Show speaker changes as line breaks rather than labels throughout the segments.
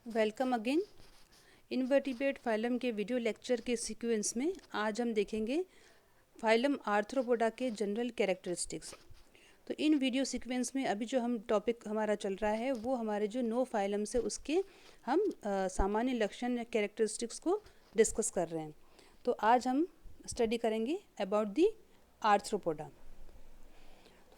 Welcome again. Invertebrate phylum के video lecture के sequence में आज हम देखेंगे फाइलम आर्थ्रोपोडा के जनरल कैरेक्टरिस्टिक्स। तो इन वीडियो सीक्वेंस में अभी जो हम टॉपिक हमारा चल रहा है वो हमारे जो नो फाइलम से उसके हम सामान्य लक्षण या कैरेक्टरिस्टिक्स को डिस्कस कर रहे हैं। तो आज हम स्टडी करेंगे about the arthropoda.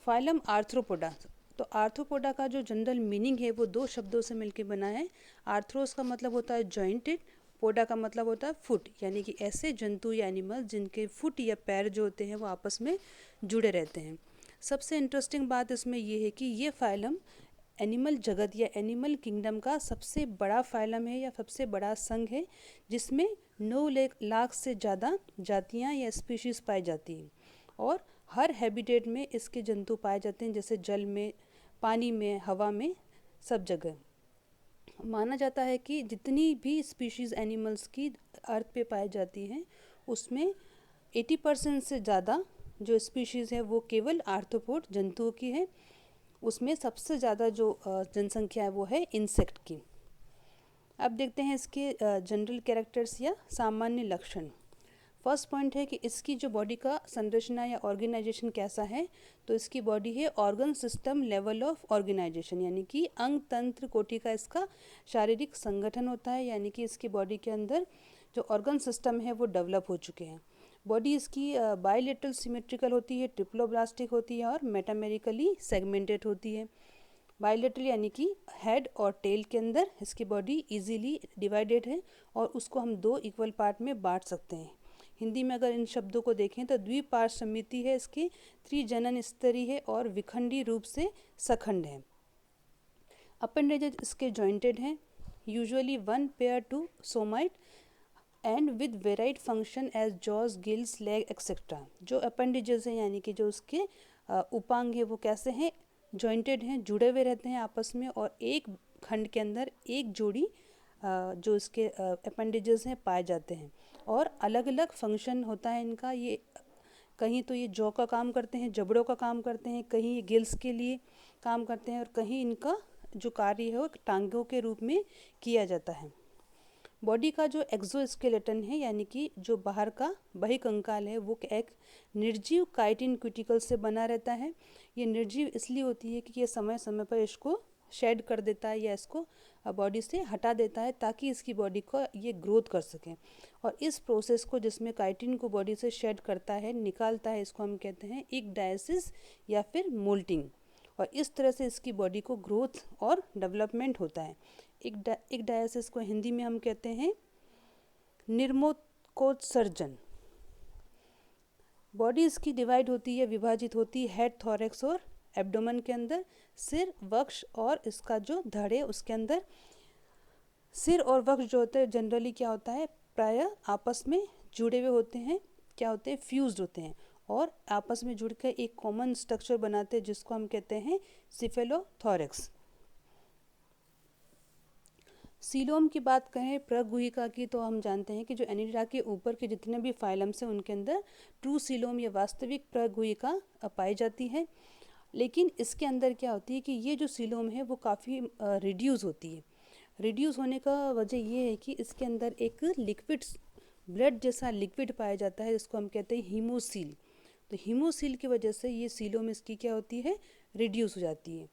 Phylum arthropoda, तो आर्थ्रोपोडा का जो जनरल मीनिंग है वो दो शब्दों से मिलकर बना है। आर्थ्रोस का मतलब होता है जॉइंटेड, पोडा का मतलब होता है फुट, यानी कि ऐसे जंतु या एनिमल जिनके फुट या पैर जो होते हैं वो आपस में जुड़े रहते हैं। सबसे इंटरेस्टिंग बात इसमें ये है कि ये फाइलम एनिमल जगत या एनिमल किंगडम का सबसे बड़ा फाइलम है या सबसे बड़ा संघ है, जिसमें 9 लाख से ज़्यादा जातियाँ या स्पीशीज़ पाई जाती हैं और हर हैबिटेट में इसके जंतु पाए जाते हैं, जैसे जल में, पानी में, हवा में, सब जगह। माना जाता है कि जितनी भी स्पीशीज़ एनिमल्स की अर्थ पे पाई जाती हैं उसमें 80% से ज़्यादा जो स्पीशीज़ है वो केवल आर्थ्रोपोड जंतुओं की है। उसमें सबसे ज़्यादा जो जनसंख्या है वो है इंसेक्ट की। अब देखते हैं इसके जनरल कैरेक्टर्स या सामान्य लक्षण। फर्स्ट पॉइंट है कि इसकी जो बॉडी का संरचना या ऑर्गेनाइजेशन कैसा है। तो इसकी बॉडी है organ system level of organisation, यानी कि अंग तंत्र कोटि का इसका शारीरिक संगठन होता है, यानी कि इसकी बॉडी के अंदर जो ऑर्गन सिस्टम है वो डेवलप हो चुके हैं। बॉडी इसकी बायलेटरल सिमेट्रिकल होती है, ट्रिप्लोब्लास्टिक होती है और मेटामेरिकली सेगमेंटेड होती है। बायलेटरल यानी कि हेड और टेल के अंदर इसकी बॉडी इजीली डिवाइडेड है और उसको हम दो इक्वल पार्ट में बांट सकते हैं। हिंदी में अगर इन शब्दों को देखें तो द्विपार्श्व समिति है इसकी, त्रिजनन स्तरी है और विखंडी रूप से सखंड है। अपेंडेजेस इसके जॉइंटेड हैं, usually 1 pair to somite and with varied function as jaws, gills, leg etcetera. जो अपेंडेजेस हैं यानी कि जो उसके उपांग है वो कैसे हैं, जॉइंटेड हैं, जुड़े हुए रहते हैं आपस में और एक खंड के अंदर एक जोड़ी जो इसके अपेंडेजेस हैं पाए जाते हैं और अलग अलग फंक्शन होता है इनका। ये कहीं तो ये जॉ का काम करते हैं, जबड़ों का काम करते हैं, कहीं ये गिल्स के लिए काम करते हैं और कहीं इनका जो कार्य है वो टांगों के रूप में किया जाता है। बॉडी का जो एक्सोस्केलेटन है यानी कि जो बाहर का बहिकंकाल है वो एक निर्जीव काइटिन क्यूटिकल से बना रहता है। ये निर्जीव इसलिए होती है कि ये समय समय पर इसको शेड कर देता है या इसको बॉडी से हटा देता है ताकि इसकी बॉडी को ये ग्रोथ कर सके। और इस प्रोसेस को जिसमें काइटिन को बॉडी से शेड करता है, निकालता है, इसको हम कहते हैं इक्डायसिस या फिर मोल्टिंग। और इस तरह से इसकी बॉडी को ग्रोथ और डेवलपमेंट होता है। इक्डायसिस को हिंदी में हम कहते हैं निर्मोत्सर्जन। बॉडी इसकी डिवाइड होती है, विभाजित होती है हेड, थोरैक्स और एब्डोमेन के अंदर। सिर, वक्ष और इसका जो धड़ है उसके अंदर। सिर और वक्ष जो होते हैं जनरली क्या होता है, प्रायः आपस में जुड़े हुए होते हैं, क्या होते हैं, फ्यूज्ड होते हैं और आपस में जुड़कर एक कॉमन स्ट्रक्चर बनाते हैं जिसको हम कहते हैं सिफेलोथोरैक्स। सीलोम की बात करें प्रगुहिका की तो हम जानते हैं कि जो एनिडा के ऊपर के जितने भी फाइलम्स हैं उनके अंदर ट्रू सीलोम या वास्तविक प्रगुहिका पाई जाती है। लेकिन इसके अंदर क्या होती है कि ये जो सीलोम है वो काफ़ी रिड्यूस होती है। रिड्यूस होने का वजह ये है कि इसके अंदर एक लिक्विड, ब्लड जैसा लिक्विड पाया जाता है जिसको हम कहते हैं हीमोसील। तो हीमोसील की वजह से ये सीलोम इसकी क्या होती है, रिड्यूस हो जाती है।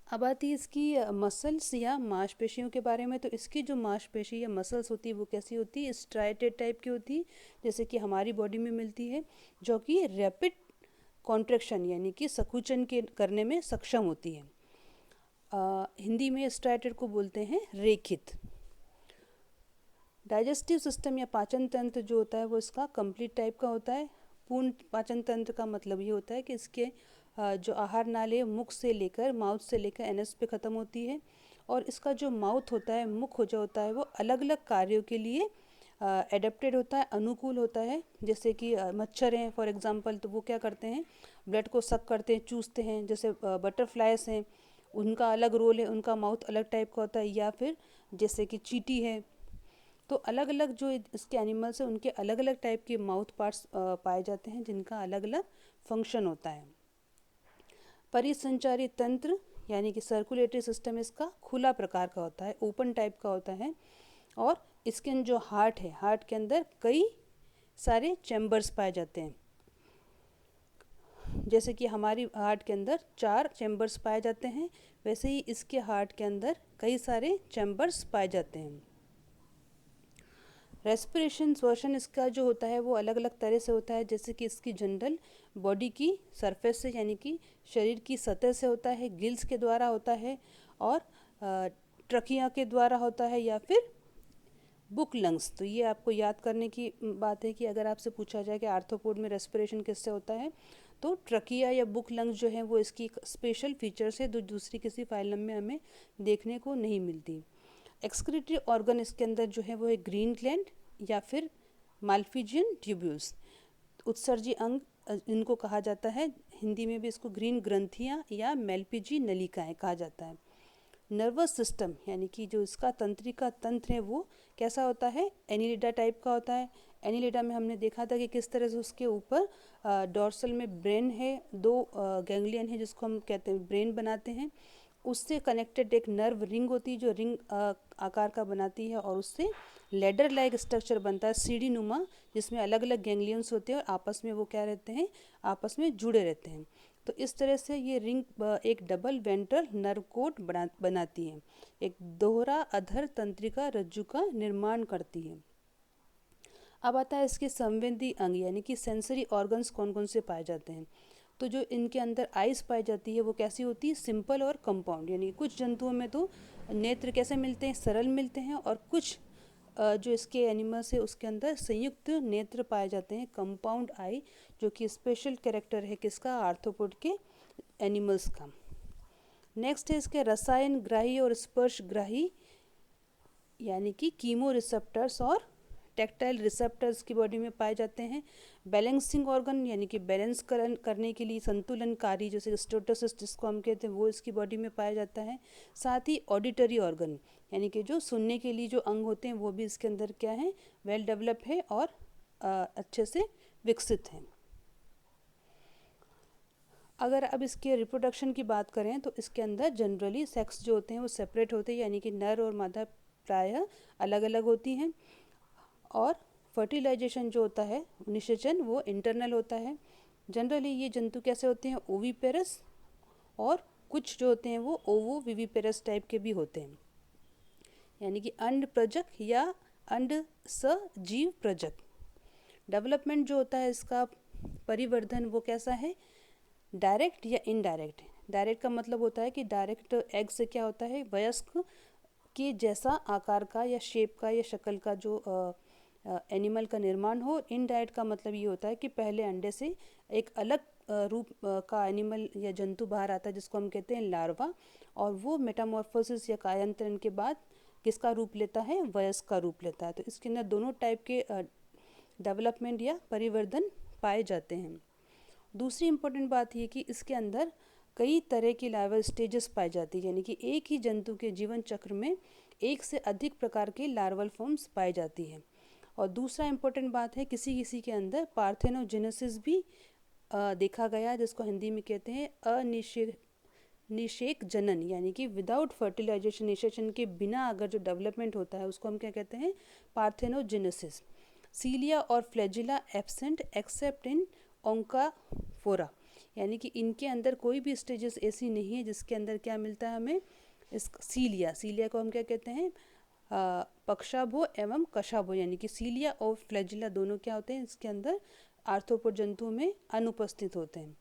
अब आती है इसकी मसल्स या मांसपेशियों के बारे में। तो इसकी जो मांसपेशी या मसल्स होती है वो कैसी होती है, स्ट्राइटेड टाइप की होती है, जैसे कि हमारी बॉडी में मिलती है, जो कि रैपिड कॉन्ट्रैक्शन यानी कि सकुचन के करने में सक्षम होती है। हिंदी में स्ट्राइटेड को बोलते हैं रेखित। डाइजेस्टिव सिस्टम या पाचन तंत्र जो होता है वो इसका कंप्लीट टाइप का होता है। पूर्ण पाचन तंत्र का मतलब ये होता है कि इसके जो आहार नाली मुख से लेकर, माउथ से लेकर एनस पे ख़त्म होती है और इसका जो माउथ होता है, मुख हो जो होता है वो अलग अलग कार्यों के लिए एडेप्टेड होता है, अनुकूल होता है। जैसे कि मच्छर हैं फॉर एग्जांपल, तो वो क्या करते हैं, ब्लड को सक करते हैं, चूसते हैं। जैसे बटरफ्लाइज हैं, उनका अलग रोल है, उनका माउथ अलग टाइप का होता है। या फिर जैसे कि चींटी है, तो अलग अलग जो इसके एनिमल्स हैं उनके अलग अलग टाइप के माउथ पार्ट्स पाए जाते हैं जिनका अलग अलग फंक्शन होता है। परिसंचारी तंत्र यानी कि सर्कुलेटरी सिस्टम इसका खुला प्रकार का होता है, ओपन टाइप का होता है। और इसके जो हार्ट है, हार्ट के अंदर कई सारे चैम्बर्स पाए जाते हैं। जैसे कि हमारी हार्ट के अंदर 4 चैम्बर्स पाए जाते हैं, वैसे ही इसके हार्ट के अंदर कई सारे चैम्बर्स पाए जाते हैं। रेस्पिरेशन श्वसन इसका जो होता है वो अलग अलग तरह से होता है। जैसे कि इसकी जनरल बॉडी की सरफेस से, यानी कि शरीर की सतह से होता है, गिल्स के द्वारा होता है, और ट्रकिया के द्वारा होता है, या फिर बुक लंग्स। तो ये आपको याद करने की बात है कि अगर आपसे पूछा जाए कि आर्थ्रोपोड में रेस्पिरेशन किससे होता है, तो ट्रकिया या बुक लंग्स जो है वो इसकी स्पेशल फीचर्स है, जो दूसरी किसी फाइलम में हमें देखने को नहीं मिलती। एक्सक्रीटरी ऑर्गन इसके अंदर जो है वो है ग्रीन ग्लैंड या फिर माल्फिजियन ट्यूब्यूल्स। उत्सर्जी अंग इनको कहा जाता है, हिंदी में भी इसको ग्रीन ग्रंथियाँ या मेल्पिजी नलिकाएँ कहा जाता है। नर्वस सिस्टम यानी कि जो इसका तंत्रिका तंत्र है वो कैसा होता है, एनिलिडा टाइप का होता है। एनिलिडा में हमने देखा था कि किस तरह से उसके ऊपर डॉर्सल में ब्रेन है, 2 गैंग्लियन है जिसको हम कहते हैं ब्रेन बनाते हैं। उससे कनेक्टेड एक नर्व रिंग होती है जो रिंग आकार का बनाती है, और उससे लेडर लाइक स्ट्रक्चर बनता है, सीढ़ी नुमा, जिसमें अलग अलग गैंग्लियंस होते हैं और आपस में वो क्या रहते हैं, आपस में जुड़े रहते हैं। तो इस तरह से ये रिंग एक डबल वेंट्रल नर्व कोट बनाती है, एक दोहरा अधर तंत्रिका रज्जु का निर्माण करती है। अब आता है इसके संवेदी अंग यानी कि सेंसरी ऑर्गन्स कौन कौन से पाए जाते हैं। तो जो इनके अंदर आइस पाई जाती है वो कैसी होती है, सिंपल और कंपाउंड। यानी कुछ जंतुओं में तो नेत्र कैसे मिलते हैं, सरल मिलते हैं, और कुछ जो इसके एनिमल्स है उसके अंदर संयुक्त नेत्र पाए जाते हैं, कंपाउंड आई, जो कि स्पेशल कैरेक्टर है किसका, आर्थ्रोपोड के एनिमल्स का। नेक्स्ट है इसके रसायन ग्राही और स्पर्श ग्राही यानी कि कीमो रिसेप्टर्स और टैक्टाइल रिसेप्टर्स की बॉडी में पाए जाते हैं। बैलेंसिंग ऑर्गन यानी कि बैलेंस करने के लिए संतुलनकारी, जैसे स्टोटोसिस जिसको हम कहते हैं, वो इसकी बॉडी में पाया जाता है। साथ ही ऑडिटरी ऑर्गन यानी कि जो सुनने के लिए जो अंग होते हैं वो भी इसके अंदर क्या है, वेल डेवलप है और अच्छे से विकसित हैं। अगर अब इसके रिप्रोडक्शन की बात करें तो इसके अंदर जनरली सेक्स जो होते हैं वो सेपरेट होते हैं, यानी कि नर और मादा प्रायः अलग अलग होती हैं, और फर्टिलाइजेशन जो होता है, निषेचन, वो इंटरनल होता है। जनरली ये जंतु कैसे होते हैं, ओविपेरस, और कुछ जो होते हैं वो ओवो विविपेरस टाइप के भी होते हैं, यानी कि अंड प्रजक या अंड सजीव प्रजक। डेवलपमेंट जो होता है इसका परिवर्धन वो कैसा है, डायरेक्ट या इनडायरेक्ट। डायरेक्ट का मतलब होता है कि डायरेक्ट एग से क्या होता है, वयस्क के जैसा आकार का या शेप का या शक्ल का जो एनिमल का निर्माण हो। इनडायरेक्ट का मतलब ये होता है कि पहले अंडे से एक अलग रूप का एनिमल या जंतु बाहर आता है जिसको हम कहते हैं लार्वा, और वो मेटामॉर्फोसिस या कायांतरण के बाद किसका रूप लेता है, वयस्क का रूप लेता है। तो इसके अंदर दोनों टाइप के डेवलपमेंट या परिवर्तन पाए जाते हैं। दूसरी इम्पोर्टेंट बात ये कि इसके अंदर कई तरह की लार्वल स्टेजेस पाई जाती है, यानी कि एक ही जंतु के जीवन चक्र में एक से अधिक प्रकार के लार्वल फॉर्म्स पाई जाती है। और दूसरा इम्पोर्टेंट बात है, किसी किसी के अंदर पार्थेनोजेनेसिस भी देखा गया, जिसको हिंदी में कहते हैं निषेक जनन, यानी कि विदाउट फर्टिलाइजेशन, निषेचन के बिना अगर जो डेवलपमेंट होता है उसको हम क्या कहते हैं, पार्थेनोजेनेसिस। सीलिया और फ्लैजिला एब्सेंट एक्सेप्ट इन ओंकाफोरा, यानी कि इनके अंदर कोई भी स्टेजेस ऐसी नहीं है जिसके अंदर क्या मिलता है हमें, इस सीलिया को हम क्या कहते हैं, पक्षाभो एवं कशाभो, यानी कि सीलिया और फ्लैजिला दोनों क्या होते हैं इसके अंदर आर्थ्रोपोड जंतुओं में अनुपस्थित होते हैं।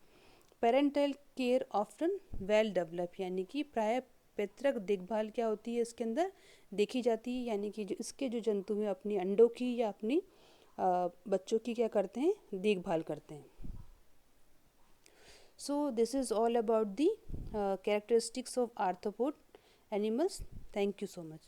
Parental care often well develop, यानी कि प्राय पैतृक देखभाल क्या होती है इसके अंदर देखी जाती है, यानी कि जो इसके जो जंतु हैं अपनी अंडों की या अपनी बच्चों की क्या करते हैं, देखभाल करते हैं। So this is all about the characteristics of arthropod animals. Thank you so much.